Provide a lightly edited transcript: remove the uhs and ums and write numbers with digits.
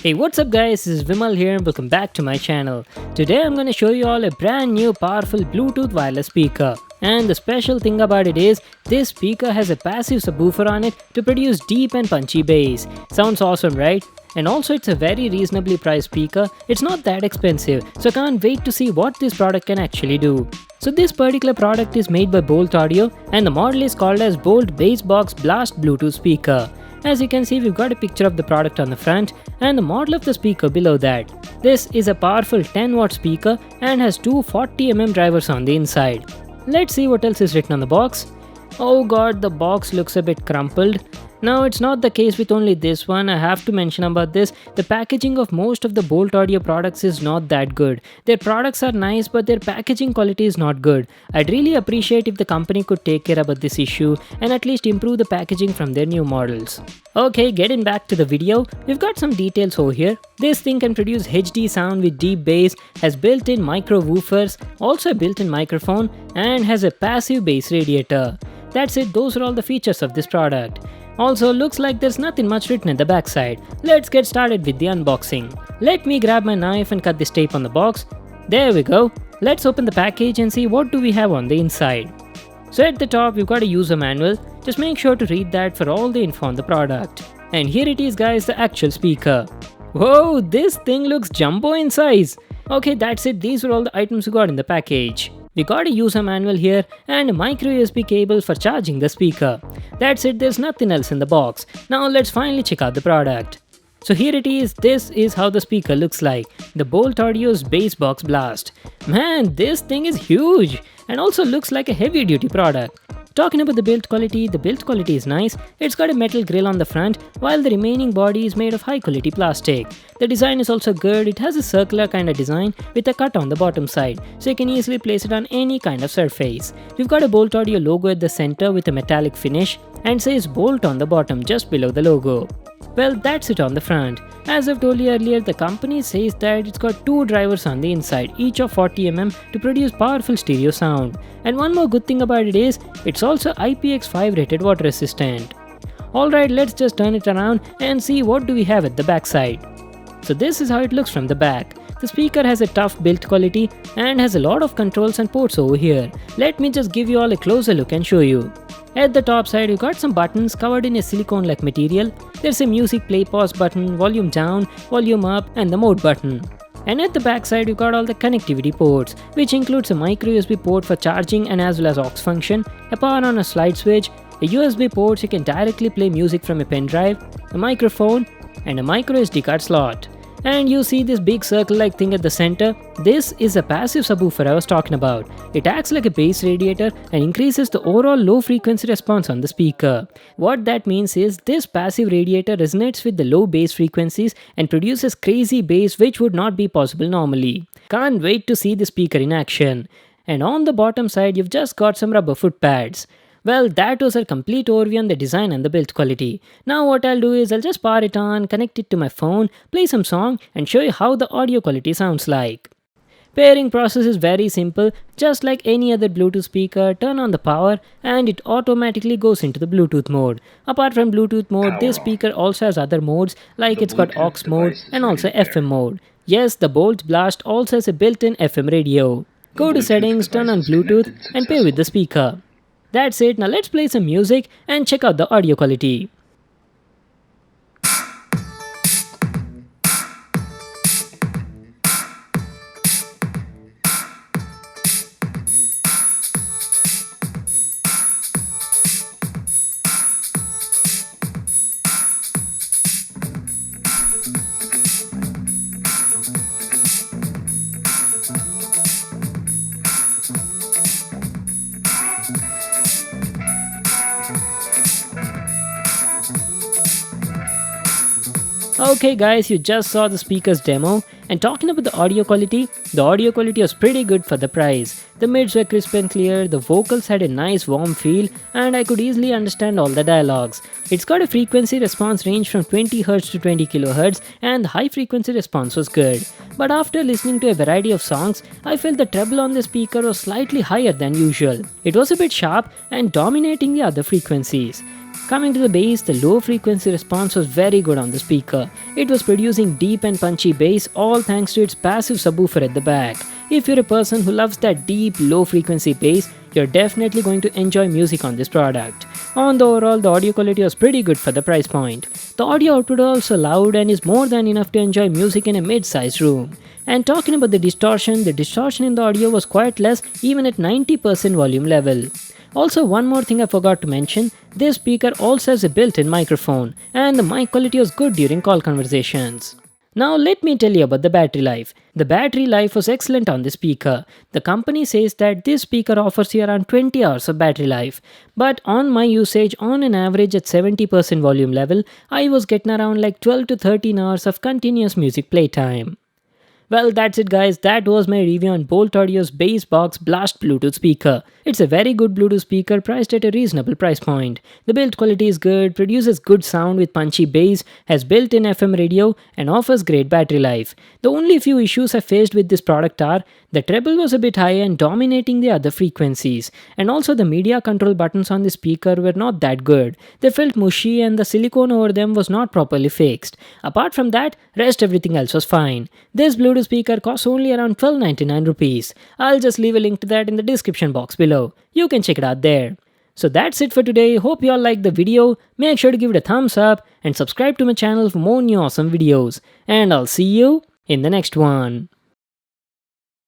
Hey, what's up guys, this is Vimal here and welcome back to my channel. Today I'm going to show you all a brand new powerful Bluetooth wireless speaker. And the special thing about it is, this speaker has a passive subwoofer on it to produce deep and punchy bass. Sounds awesome, right? And also it's a very reasonably priced speaker. It's not that expensive, so I can't wait to see what this product can actually do. So this particular product is made by Boult Audio and the model is called as Boult BASSbox Blast Bluetooth speaker. As you can see, we've got a picture of the product on the front and the model of the speaker below that. This is a powerful 10-watt speaker and has two 40mm drivers on the inside. Let's see what else is written on the box. Oh god, the box looks a bit crumpled. Now it's not the case with only this one. I have to mention about this. The packaging of most of the Boult Audio products is not that good. Their products are nice but their packaging quality is not good. I'd really appreciate if the company could take care about this issue and at least improve the packaging from their new models. Okay, getting back to the video, we've got some details over here. This thing can produce HD sound with deep bass, has built-in micro woofers, also a built-in microphone, and has a passive bass radiator. That's it, those are all the features of this product. Also, looks like there's nothing much written at the backside. Let's get started with the unboxing. Let me grab my knife and cut this tape on the box. There we go. Let's open the package and see what do we have on the inside. So at the top, we've got a user manual. Just make sure to read that for all the info on the product. And here it is guys, the actual speaker. Whoa, this thing looks jumbo in size. Okay, that's it. These are all the items we got in the package. We got a user manual here and a micro USB cable for charging the speaker. That's it, there's nothing else in the box. Now let's finally check out the product. So here it is, this is how the speaker looks like. The Boult Audio's BASSbox Blast. Man, this thing is huge and also looks like a heavy duty product. Talking about the build quality is nice. It's got a metal grille on the front while the remaining body is made of high quality plastic. The design is also good. It has a circular kind of design with a cut on the bottom side, so you can easily place it on any kind of surface. We've got a Boult Audio logo at the center with a metallic finish and says Boult on the bottom just below the logo. Well, that's it on the front. As I've told you earlier, the company says that it's got two drivers on the inside, each of 40mm, to produce powerful stereo sound. And one more good thing about it is, it's also IPX5 rated water resistant. Alright, let's just turn it around and see what do we have at the back side. So this is how it looks from the back. The speaker has a tough build quality and has a lot of controls and ports over here. Let me just give you all a closer look and show you. At the top side, you got some buttons covered in a silicone-like material. There's a music play pause button, volume down, volume up, and the mode button. And at the back side, you got all the connectivity ports, which includes a micro USB port for charging and as well as aux function, a power on a slide switch, a USB port so you can directly play music from a pen drive, a microphone, and a micro SD card slot. And you see this big circle-like thing at the center? This is a passive subwoofer I was talking about. It acts like a bass radiator and increases the overall low frequency response on the speaker. What that means is this passive radiator resonates with the low bass frequencies and produces crazy bass which would not be possible normally. Can't wait to see the speaker in action. And on the bottom side, you've just got some rubber foot pads. Well, that was a complete overview on the design and the build quality. Now what I'll do is I'll just power it on, connect it to my phone, play some song and show you how the audio quality sounds like. Pairing process is very simple. Just like any other Bluetooth speaker, turn on the power and it automatically goes into the Bluetooth mode. Apart from Bluetooth mode, this speaker also has other modes like it's got aux mode and also FM mode. Yes, the Boult Blast also has a built-in FM radio. Go to settings, turn on Bluetooth and pair with the speaker. That's it, now let's play some music and check out the audio quality. Okay guys, you just saw the speaker's demo, and talking about the audio quality was pretty good for the price. The mids were crisp and clear, the vocals had a nice warm feel, and I could easily understand all the dialogues. It's got a frequency response range from 20Hz to 20kHz, and the high frequency response was good. But after listening to a variety of songs, I felt the treble on the speaker was slightly higher than usual. It was a bit sharp and dominating the other frequencies. Coming to the bass, the low frequency response was very good on the speaker. It was producing deep and punchy bass, all thanks to its passive subwoofer at the back. If you're a person who loves that deep, low frequency bass, you're definitely going to enjoy music on this product. On the overall, the audio quality was pretty good for the price point. The audio output was also loud and is more than enough to enjoy music in a mid-sized room. And talking about the distortion in the audio was quite less, even at 90% volume level. Also, one more thing I forgot to mention, this speaker also has a built-in microphone, and the mic quality was good during call conversations. Now let me tell you about the battery life. The battery life was excellent on the speaker. The company says that this speaker offers you around 20 hours of battery life. But on my usage, on an average at 70% volume level, I was getting around like 12 to 13 hours of continuous music playtime. Well, that's it guys, that was my review on Boult Audio's BASSbox Blast Bluetooth speaker. It's a very good Bluetooth speaker priced at a reasonable price point. The build quality is good, produces good sound with punchy bass, has built-in FM radio and offers great battery life. The only few issues I faced with this product are the treble was a bit high and dominating the other frequencies, and also the media control buttons on the speaker were not that good. They felt mushy and the silicone over them was not properly fixed. Apart from that, rest everything else was fine. This Bluetooth speaker costs only around 1299 rupees. I'll just leave a link to that in the description box below. You can check it out there. So that's it for today. Hope you all liked the video. Make sure to give it a thumbs up and subscribe to my channel for more new awesome videos. And I'll see you in the next one.